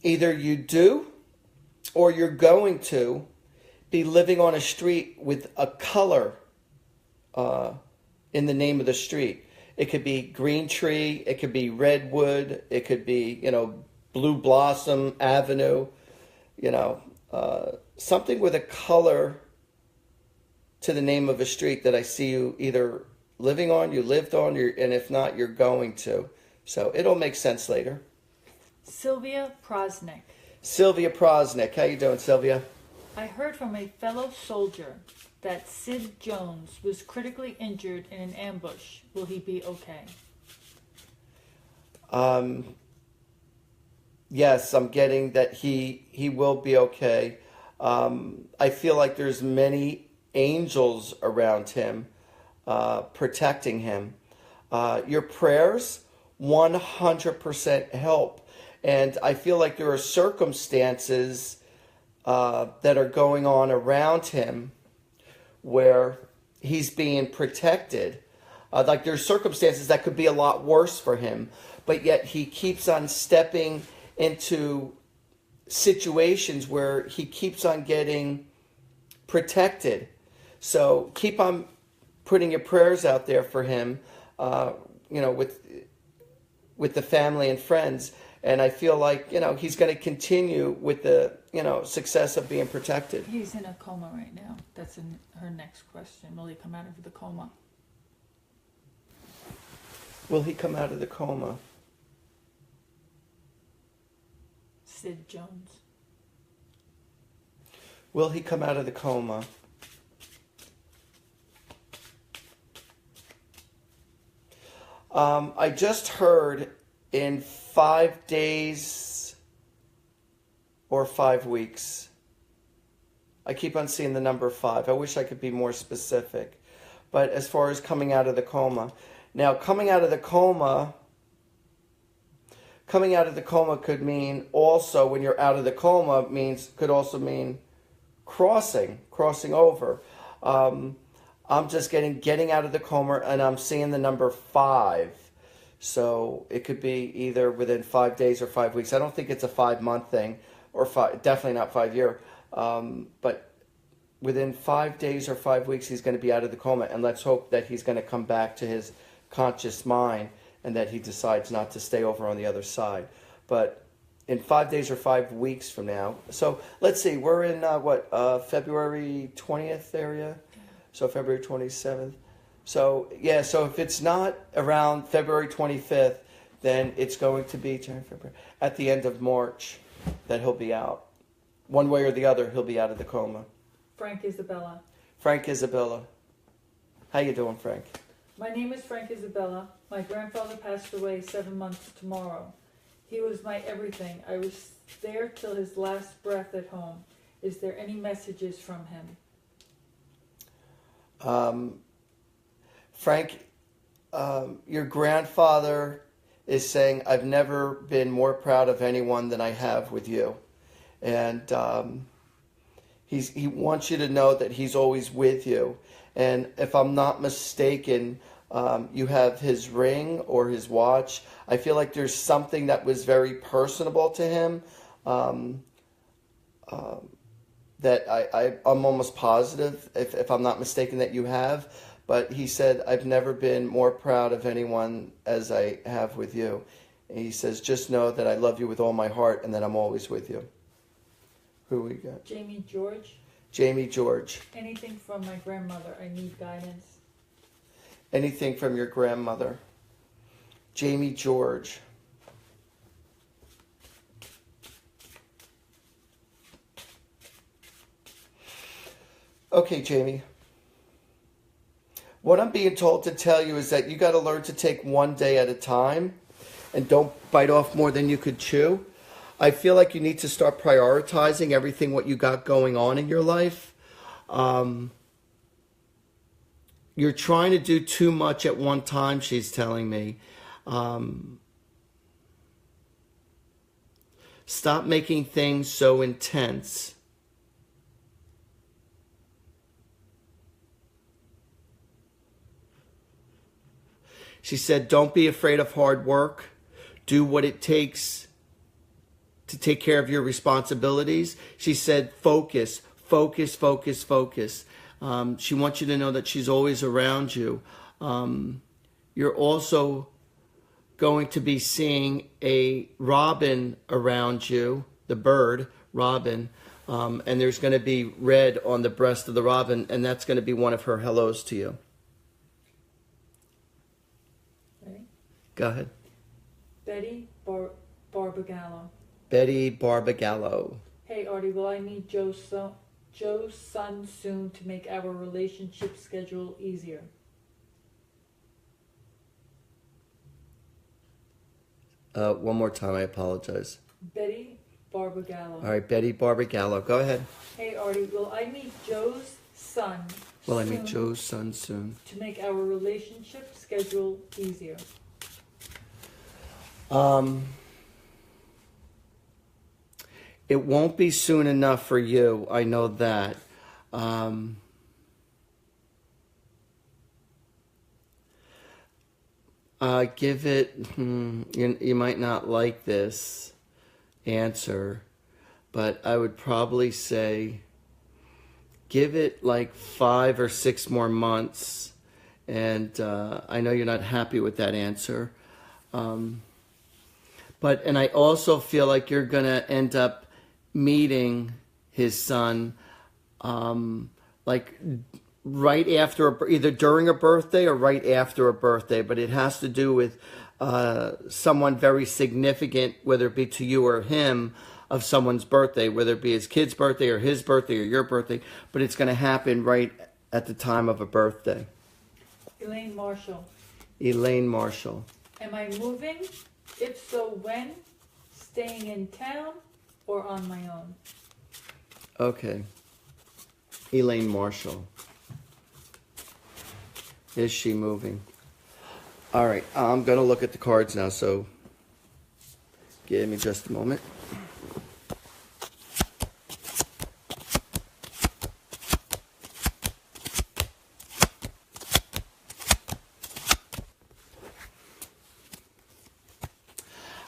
Speaker 1: either you do or you're going to be living on a street with a color in the name of the street. It could be Green Tree, it could be Redwood, it could be, you know, Blue Blossom Avenue, you know, something with a color to the name of a street that I see you either living on, you lived on, and if not, you're going to. So it'll make sense later.
Speaker 2: Sylvia Prosnick.
Speaker 1: Sylvia Prosnick. How you doing, Sylvia?
Speaker 2: I heard from a fellow soldier that Sid Jones was critically injured in an ambush. Will he be okay?
Speaker 1: Yes, I'm getting that he will be okay. I feel like there's many angels around him, protecting him. Your prayers 100% help. And I feel like there are circumstances that are going on around him where he's being protected. Like there's circumstances that could be a lot worse for him, but yet he keeps on stepping into situations where he keeps on getting protected. So keep on putting your prayers out there for him, you know, with the family and friends. And I feel like, you know, he's going to continue with the, you know, success of being protected.
Speaker 2: He's in a coma right now. That's her next question. Will he come out of the coma?
Speaker 1: Will he come out of the coma?
Speaker 2: Sid Jones.
Speaker 1: Will he come out of the coma? I just heard in 5 days or 5 weeks. I keep on seeing the number 5. I wish I could be more specific. But as far as coming out of the coma. Now, coming out of the coma could mean also, when you're out of the coma, could also mean crossing over. I'm just getting out of the coma, and I'm seeing the number 5. So it could be either within 5 days or 5 weeks. I don't think it's a 5-month thing, or definitely not 5-year. But within 5 days or 5 weeks, he's going to be out of the coma, and let's hope that he's going to come back to his conscious mind and that he decides not to stay over on the other side. But in 5 days or 5 weeks from now, so let's see, we're in February 20th area, so February 27th. So yeah, so if it's not around February 25th, then it's going to be at the end of March that he'll be out. One way or the other, he'll be out of the coma.
Speaker 2: Frank Isabella.
Speaker 1: Frank Isabella. How you doing, Frank?
Speaker 2: My name is Frank Isabella. My grandfather passed away 7 months tomorrow. He was my everything. I was there till his last breath at home. Is there any messages from him?
Speaker 1: Frank, your grandfather is saying, I've never been more proud of anyone than I have with you. And he wants you to know that he's always with you. And if I'm not mistaken, you have his ring or his watch. I feel like there's something that was very personable to him that I'm almost positive, if I'm not mistaken, that you have. But he said, I've never been more proud of anyone as I have with you. And he says, just know that I love you with all my heart and that I'm always with you. Who we got?
Speaker 2: Jamie George.
Speaker 1: Jamie George.
Speaker 2: Anything from my grandmother. I need guidance.
Speaker 1: Anything from your grandmother. Jamie George. Okay, Jamie. What I'm being told to tell you is that you got to learn to take one day at a time and don't bite off more than you could chew. I feel like you need to start prioritizing everything what you got going on in your life. You're trying to do too much at one time, she's telling me. Stop making things so intense. She said, don't be afraid of hard work. Do what it takes to take care of your responsibilities. She said, focus, focus, focus, focus. She wants you to know that she's always around you. You're also going to be seeing a robin around you, the bird, robin, and there's going to be red on the breast of the robin, and that's going to be one of her hellos to you.
Speaker 2: Ready?
Speaker 1: Go ahead.
Speaker 2: Betty Barbagallo.
Speaker 1: Betty Barbagallo.
Speaker 2: Hey, Artie, will I meet Joe's son soon to make our relationship schedule easier?
Speaker 1: One more time, I apologize.
Speaker 2: Betty Barbagallo.
Speaker 1: All right, Betty Barbagallo. Go ahead.
Speaker 2: Hey, Artie, will I meet Joe's son
Speaker 1: Will I meet Joe's son soon?
Speaker 2: to make our relationship schedule easier?
Speaker 1: It won't be soon enough for you. I know that. Give it, you might not like this answer, but I would probably say give it like 5 or 6 more months. And I know you're not happy with that answer. And I also feel like you're going to end up meeting his son like right after, either during a birthday or right after a birthday, but it has to do with someone very significant, whether it be to you or him, of someone's birthday, whether it be his kid's birthday or his birthday or your birthday, but it's going to happen right at the time of a birthday.
Speaker 2: Elaine Marshall.
Speaker 1: Elaine Marshall.
Speaker 2: Am I moving? If so, when? Staying in town or on my own?
Speaker 1: Okay. Elaine Marshall. Is she moving? All right, I'm going to look at the cards now, so give me just a moment.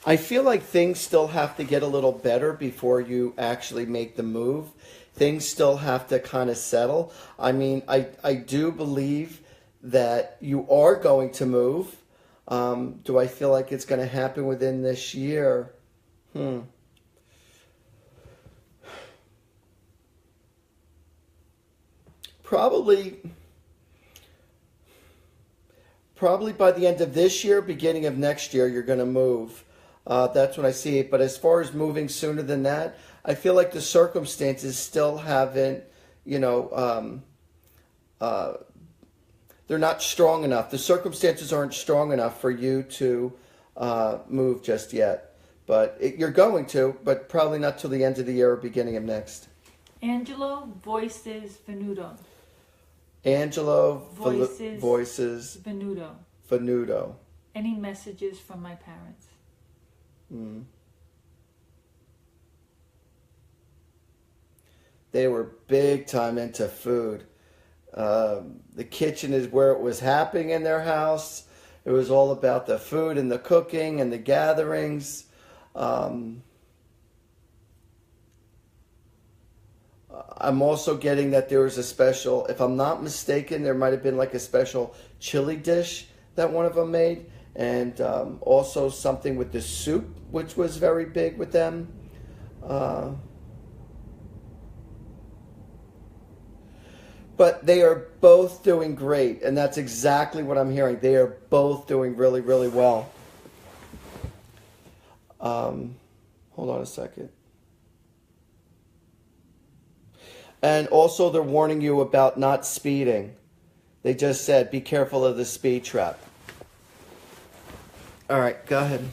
Speaker 1: I feel like things still have to get a little better before you actually make the move. Things still have to kind of settle. I mean, I do believe that you are going to move. Do I feel like it's going to happen within this year? Probably by the end of this year, beginning of next year, you're going to move. That's when I see it. But as far as moving sooner than that, I feel like the circumstances still haven't, they're not strong enough. The circumstances aren't strong enough for you to move just yet. But you're going to, but probably not till the end of the year or beginning of next.
Speaker 2: Angelo Voices Venuto.
Speaker 1: Angelo
Speaker 2: Voices Venuto.
Speaker 1: Venuto.
Speaker 2: Any messages from my parents?
Speaker 1: They were big time into food. The kitchen is where it was happening in their house. It was all about the food and the cooking and the gatherings. I'm also getting that there was a special, if I'm not mistaken, there might have been like a special chili dish that one of them made. And also something with the soup, which was very big with them. But they are both doing great, and that's exactly what I'm hearing. They are both doing really, really well. Hold on a second. And also they're warning you about not speeding. They just said, be careful of the speed trap. All right, go ahead.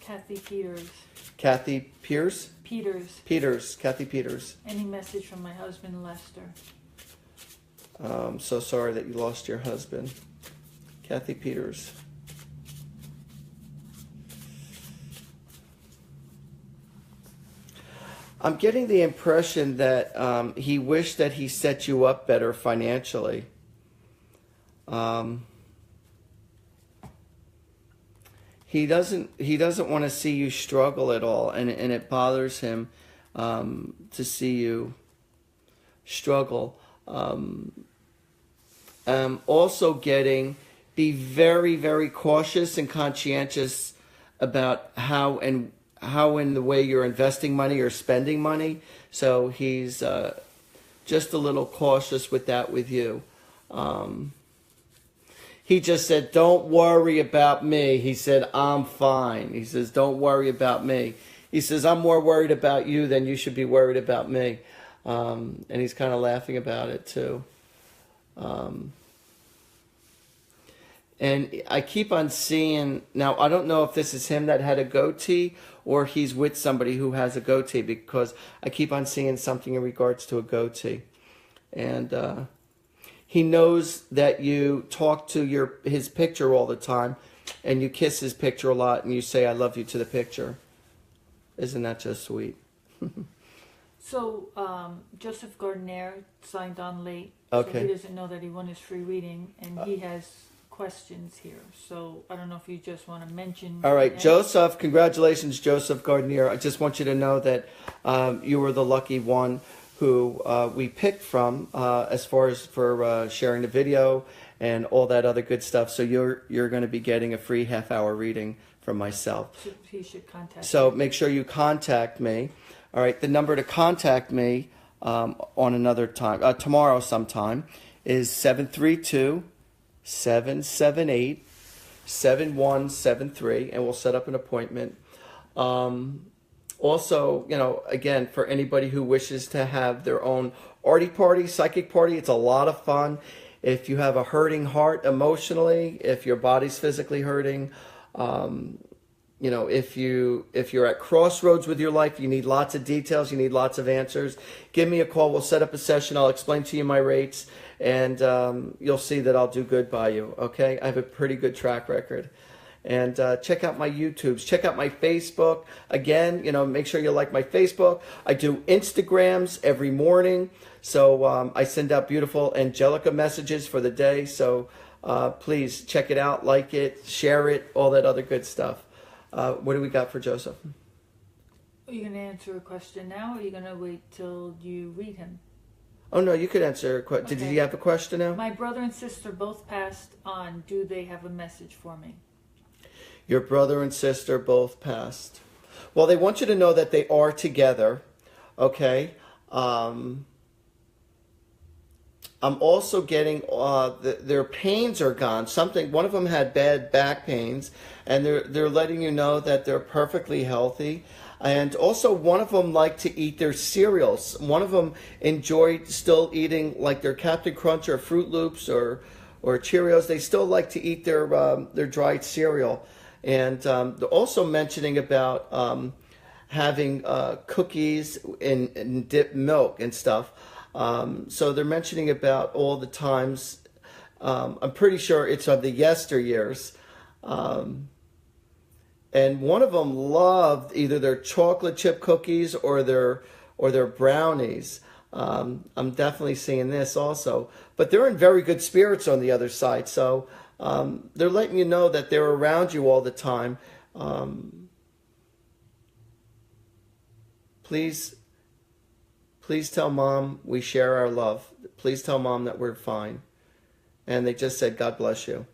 Speaker 2: Kathy Peters.
Speaker 1: Kathy Pierce?
Speaker 2: Peters.
Speaker 1: Kathy Peters.
Speaker 2: Any message from my husband, Lester?
Speaker 1: I'm so sorry that you lost your husband. Kathy Peters. I'm getting the impression that he wished that he set you up better financially. He doesn't want to see you struggle at all, and it bothers him to see you struggle. Also getting, be very, very cautious and conscientious about how in the way you're investing money or spending money. So he's just a little cautious with that with you. He just said, don't worry about me. He said, I'm fine. He says, don't worry about me. He says, I'm more worried about you than you should be worried about me. And he's kind of laughing about it too. And I keep on seeing, now I don't know if this is him that had a goatee or he's with somebody who has a goatee, because I keep on seeing something in regards to a goatee. And he knows that you talk to his picture all the time, and you kiss his picture a lot, and you say, I love you to the picture. Isn't that just sweet?
Speaker 2: So, Joseph Gardner signed on late.
Speaker 1: Okay.
Speaker 2: So he doesn't know that he won his free reading, and he has questions here. So, I don't know if you just want to mention.
Speaker 1: All right, Joseph, congratulations, Joseph Gardner. I just want you to know that you were the lucky one who we picked from as far as for sharing the video and all that other good stuff. So you're going to be getting a free half-hour reading from myself.
Speaker 2: So he should contact
Speaker 1: So
Speaker 2: you.
Speaker 1: make sure you contact me. All right, the number to contact me on another time, tomorrow sometime, is 732-778-7173, and we'll set up an appointment. Also, again, for anybody who wishes to have their own Artie party, psychic party, it's a lot of fun. If you have a hurting heart emotionally, if your body's physically hurting, if you're at crossroads with your life, you need lots of details, you need lots of answers, give me a call. We'll set up a session. I'll explain to you my rates, and you'll see that I'll do good by you. Okay, I have a pretty good track record. And check out my YouTubes. Check out my Facebook. Again, make sure you like my Facebook. I do Instagrams every morning. So I send out beautiful Angelica messages for the day. So please check it out, like it, share it, all that other good stuff. What do we got for Joseph?
Speaker 2: Are you going to answer a question now, or are you going to wait till you read him?
Speaker 1: Oh, no, you could answer a question.
Speaker 2: Okay.
Speaker 1: Did you have a question now?
Speaker 2: My brother and sister both passed on. Do they have a message for me?
Speaker 1: Your brother and sister both passed. Well, they want you to know that they are together, okay? I'm also getting their pains are gone. One of them had bad back pains, and they're letting you know that they're perfectly healthy. And also, one of them liked to eat their cereals. One of them enjoyed still eating like their Captain Crunch or Fruit Loops or Cheerios. They still like to eat their dried cereal. And they're also mentioning about having cookies and dip milk and stuff. So they're mentioning about all the times. I'm pretty sure it's of the yesteryears. And one of them loved either their chocolate chip cookies or their brownies. I'm definitely seeing this also. But they're in very good spirits on the other side. So they're letting you know that they're around you all the time. Please tell Mom we share our love. Please tell Mom that we're fine. And they just said, God bless you.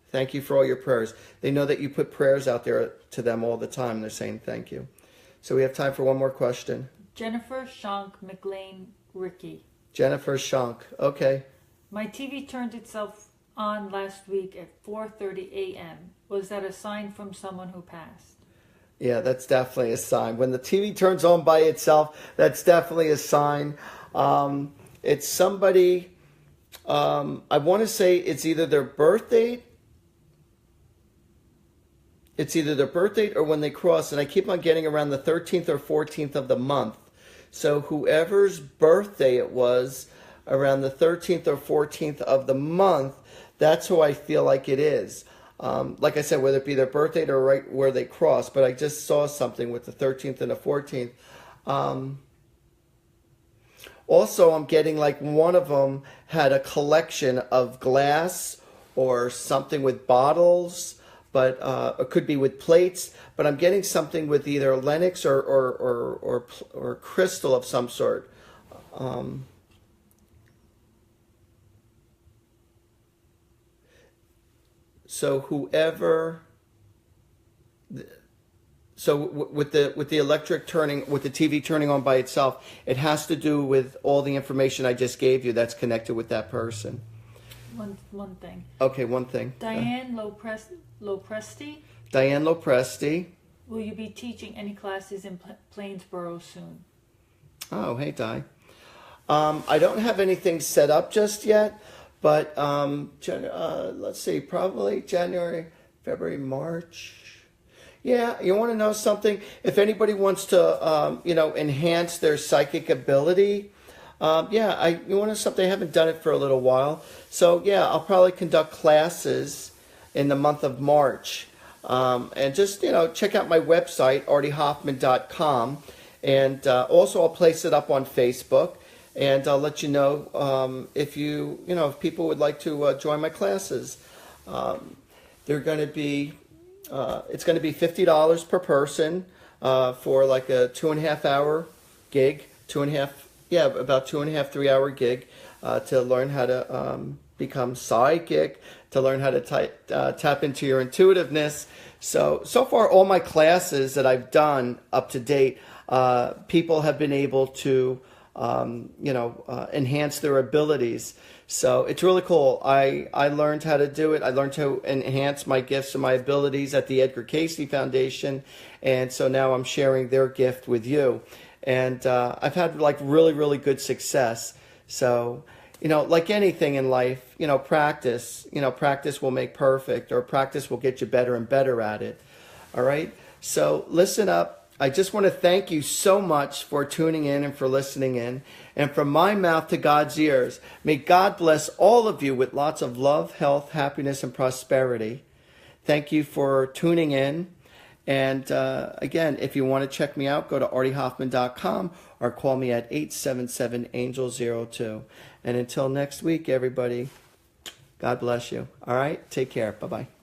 Speaker 1: Thank you for all your prayers. They know that you put prayers out there to them all the time. They're saying thank you. So we have time for one more question.
Speaker 2: Jennifer Shank McLean Ricky.
Speaker 1: Jennifer Shank. Okay.
Speaker 2: My TV turned itself on last week at 4:30 a.m. Was that a sign from someone who passed?
Speaker 1: Yeah, that's definitely a sign. When the TV turns on by itself, that's definitely a sign. It's somebody, I want to say it's either their birth date. It's either their birth date or when they cross. And I keep on getting around the 13th or 14th of the month. So whoever's birthday it was around the 13th or 14th of the month, that's who I feel like it is. Like I said, whether it be their birthday or right where they cross, but I just saw something with the 13th and the 14th. Also, I'm getting like one of them had a collection of glass or something with bottles, but it could be with plates. But I'm getting something with either Lennox or crystal of some sort. So whoever, with the electric turning, with the TV turning on by itself, it has to do with all the information I just gave you that's connected with that person.
Speaker 2: One thing.
Speaker 1: Okay, one thing.
Speaker 2: Diane Lopresti.
Speaker 1: Diane Lopresti.
Speaker 2: Will you be teaching any classes in Plainsboro soon?
Speaker 1: Oh, hey, Di. I don't have anything set up just yet. But let's see, probably January, February, March. Yeah, you want to know something? If anybody wants to, enhance their psychic ability, you want to know something? I haven't done it for a little while. So, yeah, I'll probably conduct classes in the month of March. And just, check out my website, artiehoffman.com. And also I'll place it up on Facebook. And I'll let you know if if people would like to join my classes. They're going to be, it's going to be $50 per person for like a 2.5 hour gig, about 2.5, 3 hour gig to learn how to become psychic, to learn how to tap into your intuitiveness. So far, all my classes that I've done up to date, people have been able to enhance their abilities. So it's really cool. I learned how to do it. I learned to enhance my gifts and my abilities at the Edgar Casey Foundation. And so now I'm sharing their gift with you. And I've had like really, really good success. So, like anything in life, practice will make perfect, or practice will get you better and better at it. All right. So listen up. I just want to thank you so much for tuning in and for listening in. And from my mouth to God's ears, may God bless all of you with lots of love, health, happiness, and prosperity. Thank you for tuning in. And again, if you want to check me out, go to artiehoffman.com or call me at 877-ANGEL-02. And until next week, everybody, God bless you. All right? Take care. Bye-bye.